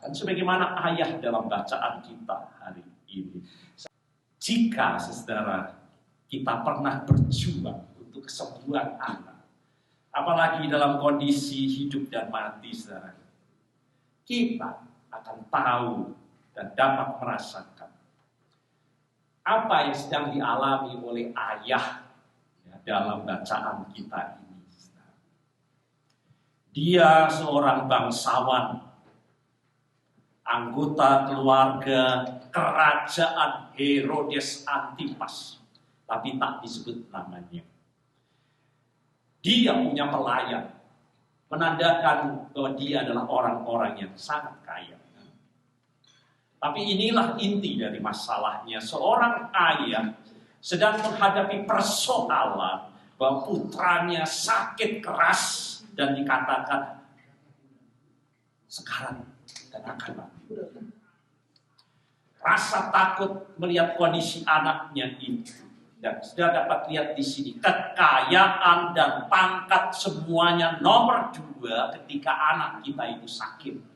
Dan sebagaimana ayat dalam bacaan kita hari ini. Jika saudara kita pernah berjuang untuk kesembuhan anak, apalagi dalam kondisi hidup dan mati saudara, kita akan tahu dan dapat merasakan apa yang sedang dialami oleh ayah ya, dalam bacaan kita ini. Dia seorang bangsawan, anggota keluarga kerajaan Herodes Antipas, tapi tak disebut namanya. Dia punya pelayan, menandakan bahwa dia adalah orang-orang yang sangat kaya. Tapi inilah inti dari masalahnya. Seorang ayah sedang menghadapi persoalan bahwa putranya sakit keras dan dikatakan sekarang dan akan mati. Rasa takut melihat kondisi anaknya itu. Dan sudah dapat lihat di sini, kekayaan dan pangkat semuanya nomor 2 ketika anak kita itu sakit.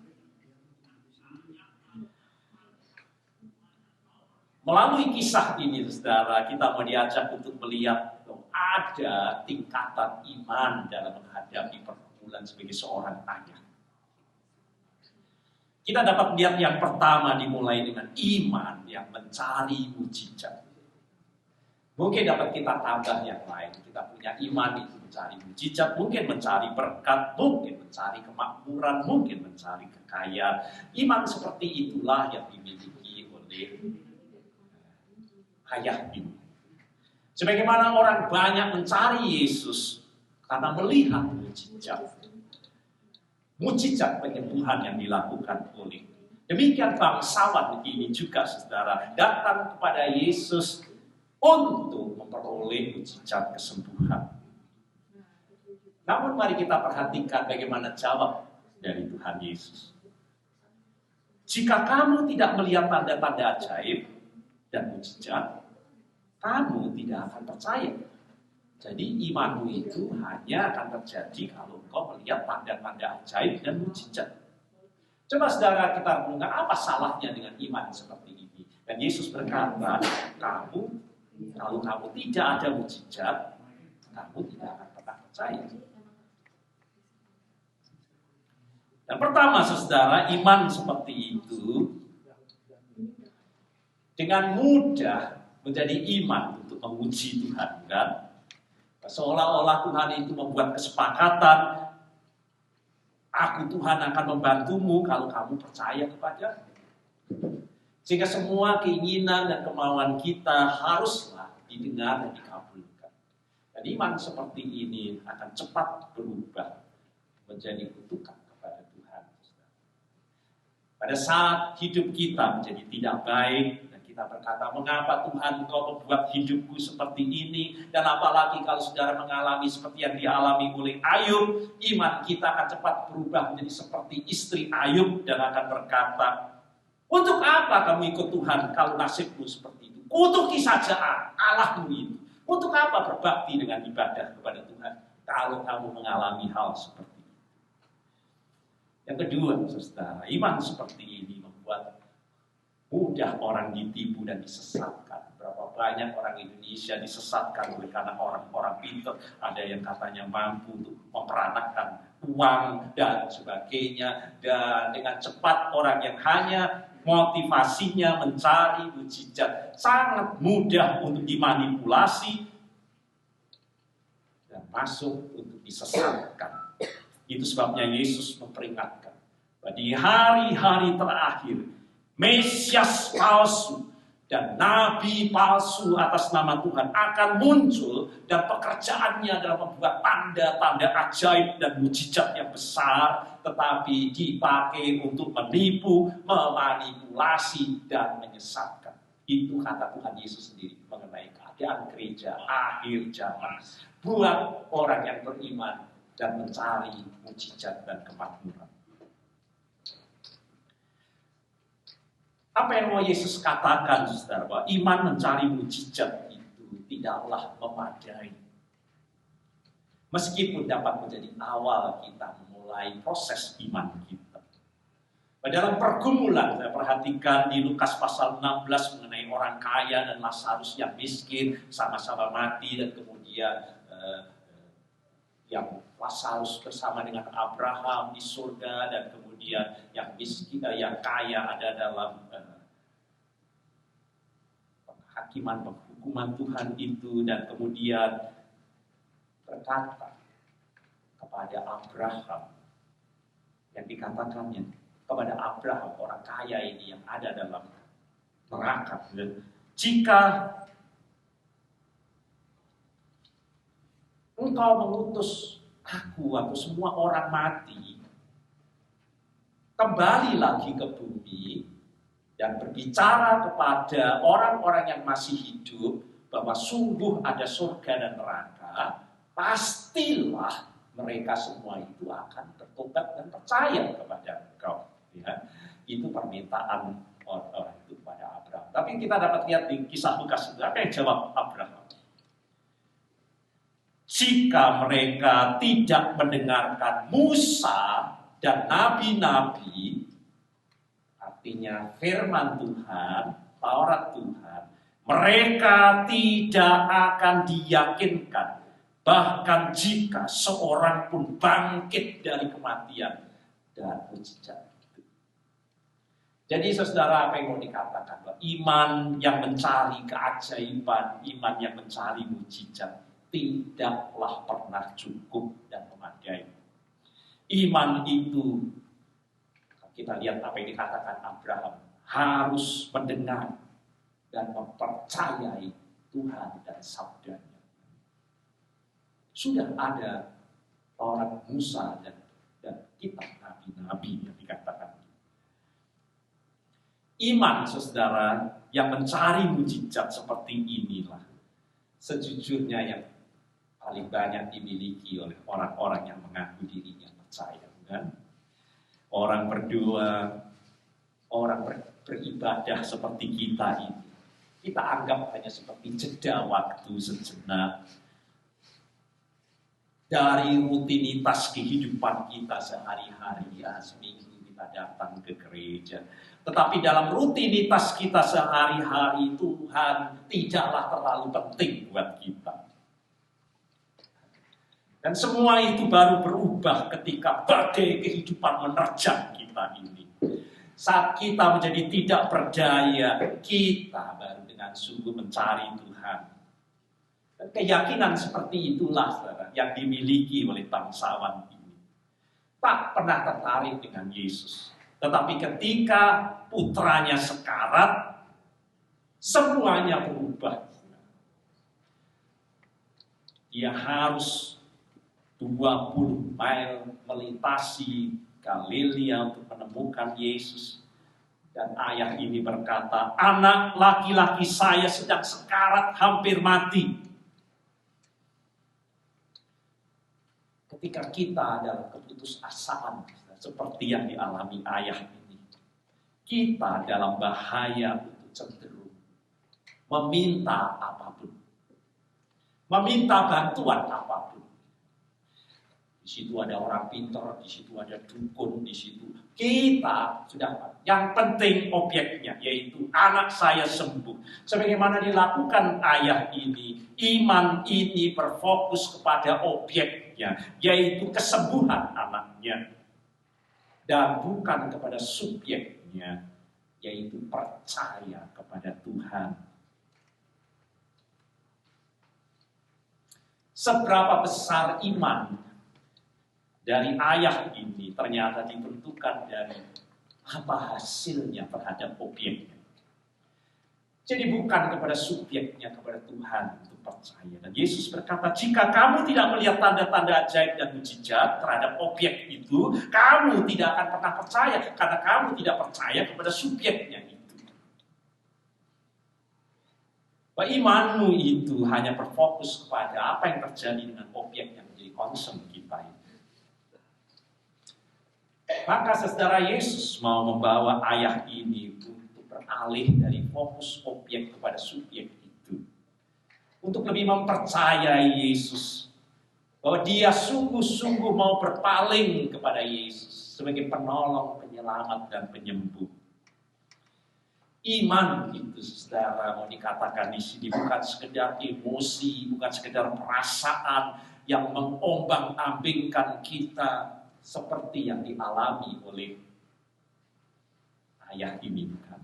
Melalui kisah ini, saudara, kita mau diajak untuk melihat ada tingkatan iman dalam menghadapi pergumulan sebagai seorang ayah. Kita dapat lihat yang pertama dimulai dengan iman yang mencari mujizat. Mungkin dapat kita tambah yang lain. Kita punya iman itu mencari mujizat, mungkin mencari berkat, mungkin mencari kemakmuran, mungkin mencari kekayaan. Iman seperti itulah yang dimiliki oleh ayah ini. Sebagaimana orang banyak mencari Yesus karena melihat mujizat. Mujizat penyembuhan yang dilakukan oleh. Demikian bangsawan ini juga saudara datang kepada Yesus untuk memperoleh mujizat kesembuhan. Namun mari kita perhatikan bagaimana jawab dari Tuhan Yesus. Jika kamu tidak melihat tanda-tanda ajaib dan mujizat, kamu tidak akan percaya. Jadi imanmu itu hanya akan terjadi kalau kau melihat tanda-tanda ajaib dan mujizat. Coba saudara kita renungkan apa salahnya dengan iman seperti ini. Dan Yesus berkata, kalau kamu tidak ada mujizat, kamu tidak akan pernah percaya. Dan pertama saudara, iman seperti itu dengan mudah menjadi iman untuk memuji Tuhan, kan? Seolah-olah Tuhan itu membuat kesepakatan, aku Tuhan akan membantumu kalau kamu percaya kepada. Sehingga semua keinginan dan kemauan kita haruslah didengar dan dikabulkan. Dan iman seperti ini akan cepat berubah menjadi kutukan kepada Tuhan. Pada saat hidup kita menjadi tidak baik, kita berkata, mengapa Tuhan Engkau membuat hidupku seperti ini? Dan apalagi kalau saudara mengalami seperti yang dialami oleh Ayub, iman kita akan cepat berubah menjadi seperti istri Ayub dan akan berkata, untuk apa kamu ikut Tuhan kalau nasibmu seperti itu? Kutuki saja Allahmu itu. Untuk apa berbakti dengan ibadah kepada Tuhan kalau kamu mengalami hal seperti itu? Yang kedua, saudara, iman seperti ini membuat mudah orang ditipu dan disesatkan. Berapa banyak orang Indonesia disesatkan oleh karena orang-orang pintar. Ada yang katanya mampu untuk memperanakkan uang dan sebagainya. Dan dengan cepat orang yang hanya motivasinya mencari mujizat sangat mudah untuk dimanipulasi dan masuk untuk disesatkan. Itu sebabnya Yesus memperingatkan bahwa di hari-hari terakhir Mesias palsu dan nabi palsu atas nama Tuhan akan muncul dan pekerjaannya adalah membuat tanda-tanda ajaib dan mujizat yang besar, tetapi dipakai untuk menipu, memanipulasi dan menyesatkan. Itu kata Tuhan Yesus sendiri mengenai keadaan gereja akhir zaman. Buat orang yang beriman dan mencari mujizat dan kemakmuran. Apa yang mau Yesus katakan, saudara, bahwa iman mencari mujizat itu tidaklah memadai. Meskipun dapat menjadi awal kita memulai proses iman kita. Dalam pergumulan, saya perhatikan di Lukas pasal 16 mengenai orang kaya dan Lazarus yang miskin, sama-sama mati, dan kemudian yang Lazarus bersama dengan Abraham di surga, dan kemudian yang miskin, yang kaya ada dalam penghakiman, penghukuman Tuhan itu, dan kemudian berkata kepada Abraham yang dikatakannya, kepada Abraham, orang kaya ini yang ada dalam neraka. Jika engkau mengutus aku atau semua orang mati, kembali lagi ke bumi dan berbicara kepada orang-orang yang masih hidup bahwa sungguh ada surga dan neraka, pastilah mereka semua itu akan bertobat dan percaya kepada engkau. Ya, itu permintaan orang itu kepada Abraham. Tapi kita dapat lihat di kisah Lukas itu, apa yang jawab Abraham? Jika mereka tidak mendengarkan Musa dan nabi-nabi, artinya firman Tuhan, Taurat Tuhan, mereka tidak akan diyakinkan. Bahkan jika seorang pun bangkit dari kematian dan mujizat. Jadi saudara, apa yang mau dikatakan? Bahwa iman yang mencari keajaiban, iman yang mencari mujizat, tidaklah pernah cukup dan memadai. Iman itu, kita lihat apa yang dikatakan Abraham, harus mendengar dan mempercayai Tuhan dan sabdanya. Sudah ada Taurat Musa dan kitab nabi-nabi yang dikatakan. Iman, saudara, yang mencari mujizat seperti inilah sejujurnya yang paling banyak dimiliki oleh orang-orang yang mengaku dirinya percaya, kan? Orang berdoa, orang beribadah seperti kita ini, kita anggap hanya seperti jeda waktu sejenak dari rutinitas kehidupan kita sehari-hari. Ya, seminggu kita datang ke gereja. Tetapi dalam rutinitas kita sehari-hari, Tuhan tidaklah terlalu penting buat kita. Dan semua itu baru berubah ketika badai kehidupan menerjang kita ini. Saat kita menjadi tidak berdaya, kita baru dengan sungguh mencari Tuhan. Dan keyakinan seperti itulah, saudara, yang dimiliki oleh bangsawan ini. Tak pernah tertarik dengan Yesus. Tetapi ketika putranya sekarat, semuanya berubah. Dia harus 20 mil melintasi Galilea untuk menemukan Yesus. Dan ayah ini berkata, anak laki-laki saya sedang sekarat, hampir mati. Ketika kita dalam keputusasaan seperti yang dialami ayah ini, kita dalam bahaya untuk cenderung meminta apapun, meminta bantuan apapun. Di situ ada orang pintar, di situ ada dukun, di situ kita sudah. Yang penting objeknya, yaitu anak saya sembuh. Sebagaimana dilakukan ayah ini, iman ini berfokus kepada objeknya, yaitu kesembuhan anaknya. Dan bukan kepada subjeknya, yaitu percaya kepada Tuhan. Seberapa besar iman dari ayah ini ternyata ditentukan dari apa hasilnya terhadap objeknya. Jadi bukan kepada subjeknya, kepada Tuhan untuk percaya. Dan Yesus berkata, jika kamu tidak melihat tanda-tanda ajaib dan mujizat terhadap objek itu, kamu tidak akan pernah percaya, karena kamu tidak percaya kepada subjeknya itu. Bahwa imanmu itu hanya berfokus kepada apa yang terjadi dengan objek yang menjadi concern kita ini. Maka saudara, Yesus mau membawa ayah ini untuk beralih dari fokus objek kepada subjek itu. Untuk lebih mempercayai Yesus. Bahwa dia sungguh-sungguh mau berpaling kepada Yesus sebagai penolong, penyelamat penyelamat dan penyembuh. Iman itu, saudara, mau dikatakan di sini bukan sekedar emosi, bukan sekedar perasaan yang mengombang-ambingkan kita seperti yang dialami oleh ayah ini, bukan.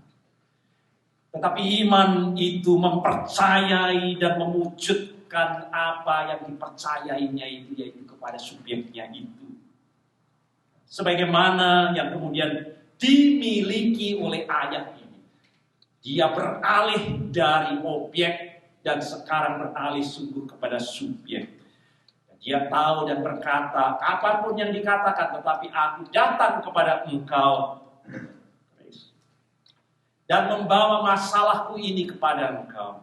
Tetapi iman itu mempercayai dan mewujudkan apa yang dipercayainya itu, yaitu kepada subjeknya itu. Sebagaimana yang kemudian dimiliki oleh ayah ini. Dia beralih dari objek dan sekarang beralih sungguh kepada subjek. Dia tahu dan berkata, apapun yang dikatakan, tetapi aku datang kepada engkau dan membawa masalahku ini kepada engkau.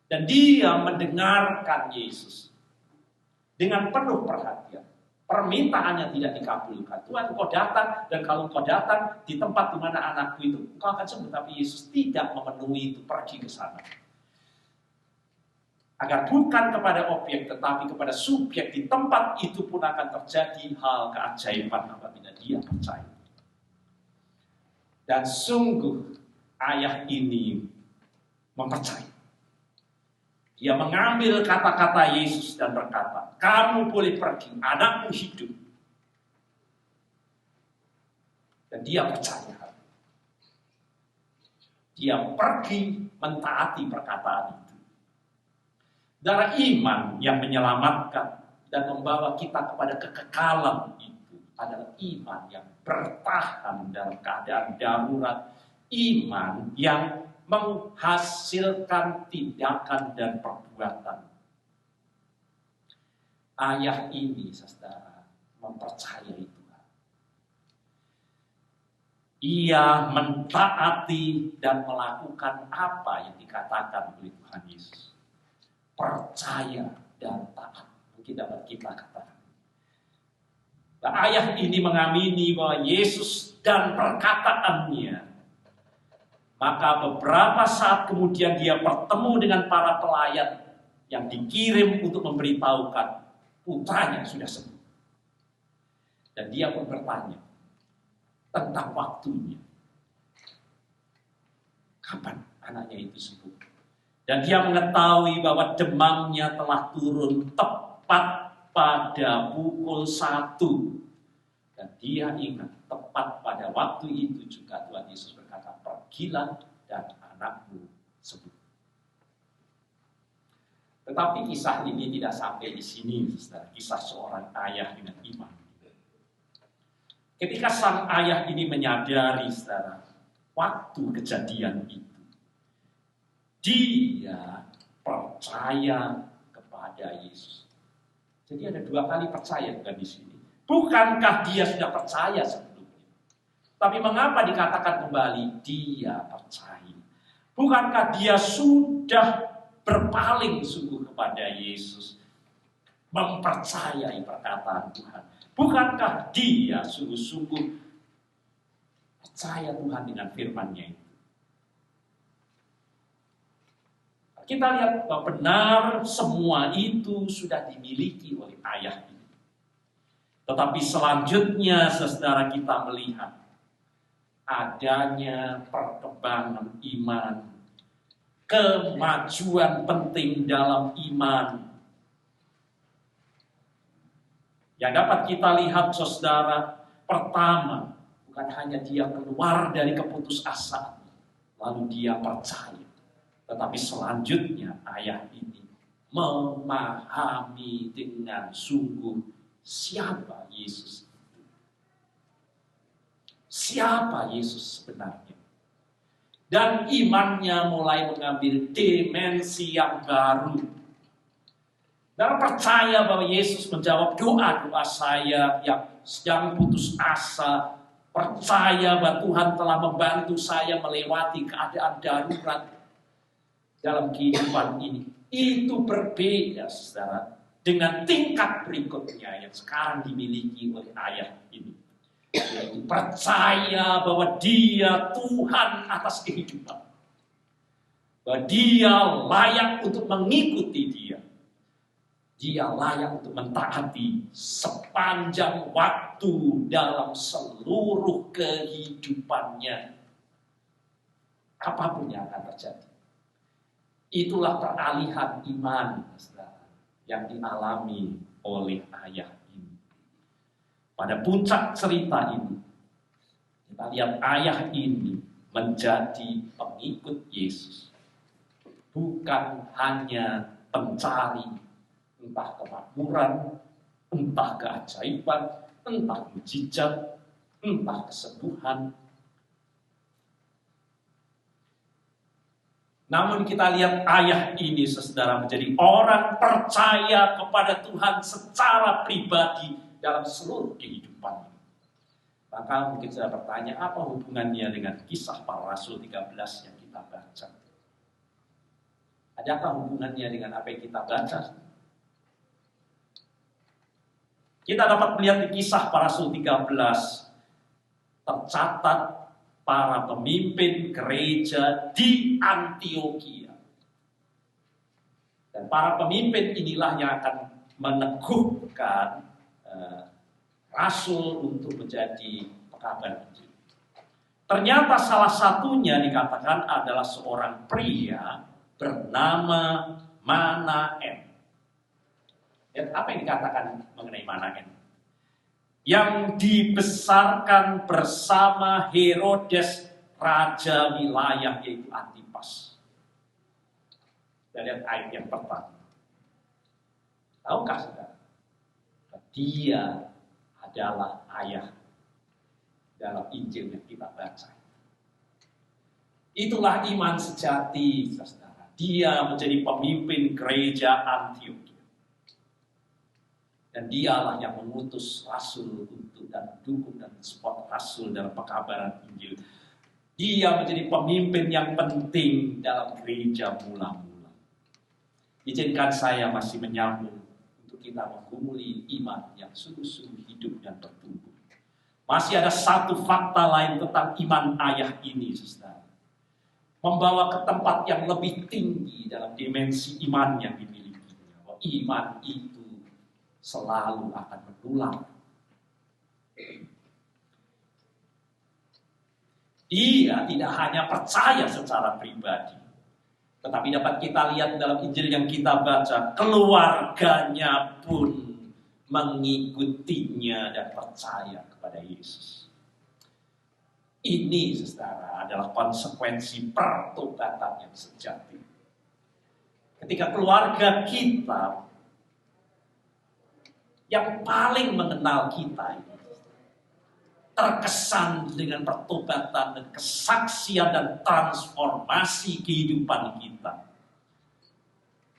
Dan dia mendengarkan Yesus dengan penuh perhatian. Permintaannya tidak dikabulkan. Tuhan, engkau datang, dan kalau engkau datang di tempat di mana anakku itu, engkau akan sembuh. Tapi Yesus tidak memenuhi itu, pergi ke sana. Agar bukan kepada objek, tetapi kepada subjek, di tempat itu pun akan terjadi hal keajaiban apabila dia percaya. Dan sungguh ayah ini mempercayai. Dia mengambil kata-kata Yesus dan berkata, kamu boleh pergi, anakmu hidup. Dan dia percaya. Dia pergi mentaati perkataan itu. Darah iman yang menyelamatkan dan membawa kita kepada kekekalan itu adalah iman yang bertahan dalam keadaan darurat. Iman yang menghasilkan tindakan dan perbuatan. Ayah ini, saudara, mempercayai Tuhan. Ia mentaati dan melakukan apa yang dikatakan oleh Tuhan Yesus. Percaya dan taat. Mungkin dapat kita katakan. Nah, ayah ini mengamini bahwa Yesus dan perkataannya. Maka beberapa saat kemudian dia bertemu dengan para pelayan yang dikirim untuk memberitahukan putranya sudah sembuh. Dan dia pun bertanya tentang waktunya. Kapan anaknya itu sembuh? Dan dia mengetahui bahwa demamnya telah turun tepat pada pukul 1. Dan dia ingat tepat pada waktu itu juga Tuhan Yesus berkata, pergilah dan anakmu sembuh. Tetapi kisah ini tidak sampai di sini, saudara. Kisah seorang ayah dengan iman. Ketika sang ayah ini menyadari, saudara, waktu kejadian itu, dia percaya kepada Yesus. Jadi ada 2 kali percaya bukan di sini. Bukankah dia sudah percaya sebelumnya? Tapi mengapa dikatakan kembali dia percaya? Bukankah dia sudah berpaling sungguh kepada Yesus, mempercayai perkataan Tuhan? Bukankah dia sungguh-sungguh percaya Tuhan dengan firman-Nya itu? Kita lihat bahwa benar semua itu sudah dimiliki oleh ayah ini. Tetapi selanjutnya, saudara, kita melihat adanya perkembangan iman, kemajuan penting dalam iman. Yang dapat kita lihat, saudara, pertama, bukan hanya dia keluar dari keputusasaan, lalu dia percaya. Tetapi selanjutnya ayah ini memahami dengan sungguh siapa Yesus itu. Siapa Yesus sebenarnya. Dan imannya mulai mengambil dimensi yang baru. Dan percaya bahwa Yesus menjawab doa-doa saya yang sedang putus asa. Percaya bahwa Tuhan telah membantu saya melewati keadaan darurat dalam kehidupan ini. Itu berbeda, saudara, dengan tingkat berikutnya yang sekarang dimiliki oleh ayah ini. Yaitu percaya bahwa dia Tuhan atas kehidupan. Bahwa dia layak untuk mengikuti dia. Dia layak untuk mentaati sepanjang waktu dalam seluruh kehidupannya. Apapun yang akan terjadi. Itulah peralihan iman, saudara, yang dialami oleh ayah ini. Pada puncak cerita ini, kita lihat ayah ini menjadi pengikut Yesus. Bukan hanya pencari entah kemakmuran, entah keajaiban, entah mujizat, entah kesembuhan. Namun kita lihat ayah ini, saudara, menjadi orang percaya kepada Tuhan secara pribadi dalam seluruh kehidupannya. Maka mungkin saya bertanya, apa hubungannya dengan kisah para rasul 13 yang kita baca? Adakah hubungannya dengan apa yang kita baca? Kita dapat melihat di kisah para rasul 13, tercatat para pemimpin gereja di Antiokhia. Dan para pemimpin inilah yang akan meneguhkan rasul untuk menjadi pekabar Injil. Ternyata salah satunya dikatakan adalah seorang pria bernama Manaen. Dan apa yang dikatakan mengenai Manaen? Yang dibesarkan bersama Herodes, raja wilayah yaitu Antipas. Kita lihat ayat yang pertama. Tahukah saudara? Dia adalah ayah dalam Injil yang kita baca. Itulah iman sejati, saudara. Dia menjadi pemimpin gereja Antiokhia. Dan dialah yang mengutus rasul untuk dan mendukung dan support rasul dalam pekabaran Injil. Dia menjadi pemimpin yang penting dalam gereja mula-mula. Izinkan saya masih menyambung untuk kita menggumuli iman yang sungguh-sungguh hidup dan bertumbuh. Masih ada satu fakta lain tentang iman ayah ini, saudara. Membawa ke tempat yang lebih tinggi dalam dimensi iman yang dimiliki. Bahwa iman itu selalu akan menular. Dia tidak hanya percaya secara pribadi, tetapi dapat kita lihat dalam Injil yang kita baca, keluarganya pun mengikutinya dan percaya kepada Yesus. Ini, saudara, adalah konsekuensi pertobatan yang sejati. Ketika keluarga kita yang paling mengenal kita ini terkesan dengan pertobatan dan kesaksian dan transformasi kehidupan kita,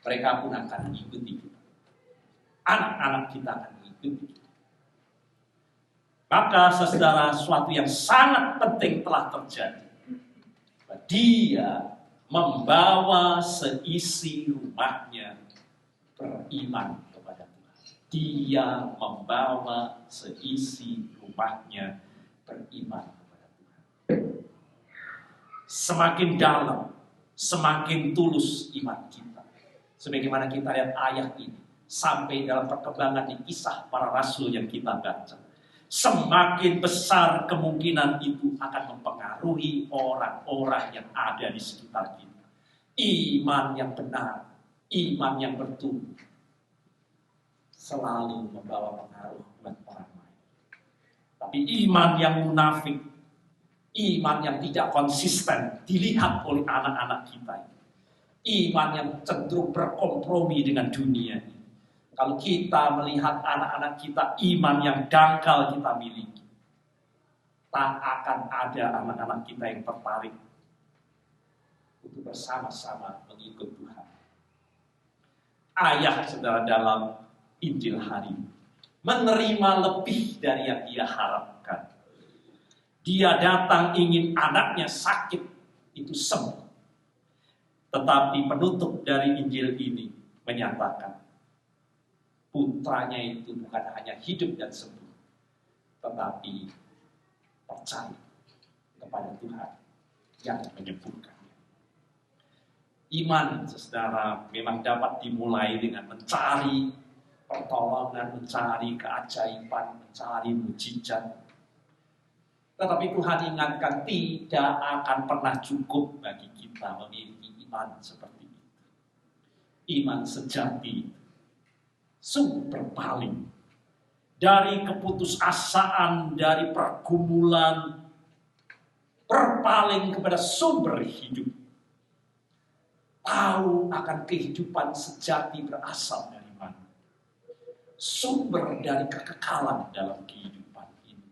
mereka pun akan mengikuti kita. Anak-anak kita akan mengikuti kita. Maka saudara, sesuatu yang sangat penting telah terjadi. Dia membawa seisi rumahnya beriman kepada Tuhan. Dia membawa seisi rumahnya beriman kepada Tuhan. Semakin dalam, semakin tulus iman kita. Sebagaimana kita lihat ayat ini, sampai dalam perkembangan di kisah para rasul yang kita baca. Semakin besar kemungkinan itu akan mempengaruhi orang-orang yang ada di sekitar kita. Iman yang benar, iman yang bertumbuh, selalu membawa pengaruh buat orang lain. Tapi iman yang munafik, iman yang tidak konsisten dilihat oleh anak-anak kita. Iman yang cenderung berkompromi dengan dunia ini. Kalau kita melihat anak-anak kita, iman yang dangkal kita miliki, tak akan ada anak-anak kita yang tertarik untuk bersama-sama mengikut Tuhan. Ayah, saudara, dalam Injil hari ini menerima lebih dari yang dia harapkan. Dia datang ingin anaknya sakit itu sembuh. Tetapi penutup dari Injil ini menyatakan putranya itu bukan hanya hidup dan sembuh, tetapi percaya kepada Tuhan yang menyembuhkannya. Iman, saudara, memang dapat dimulai dengan mencari pertolongan, mencari keajaiban, mencari mujizat. Tetapi Tuhan ingatkan tidak akan pernah cukup bagi kita memiliki iman seperti itu. Iman sejati sungguh berpaling dari keputusasaan, dari pergumulan, berpaling kepada sumber hidup. Tahu akan kehidupan sejati berasal dari mana. Sumber dari kekekalan dalam kehidupan ini,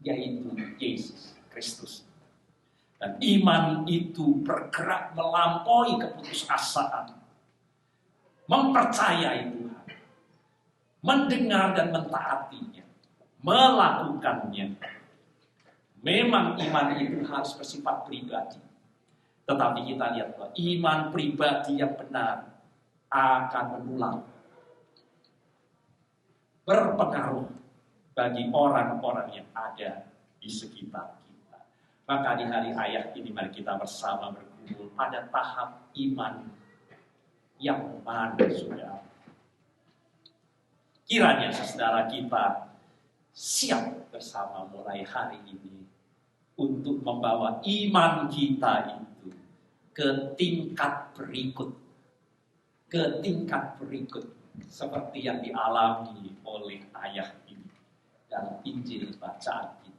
yaitu Yesus Kristus. Dan iman itu bergerak melampaui keputusasaan, mempercayai Tuhan, mendengar dan mentaatinya, melakukannya. Memang iman itu harus bersifat pribadi. Tetapi kita lihat bahwa iman pribadi yang benar akan menular, berpengaruh bagi orang-orang yang ada di sekitar kita. Maka di hari ayat ini mari kita bersama berkumpul pada tahap iman yang mana sudah. Kiranya saudara kita siap bersama mulai hari ini untuk membawa iman kita itu ke tingkat berikut. Ke tingkat berikut. Seperti yang dialami oleh ayah ini dalam Injil bacaan kita.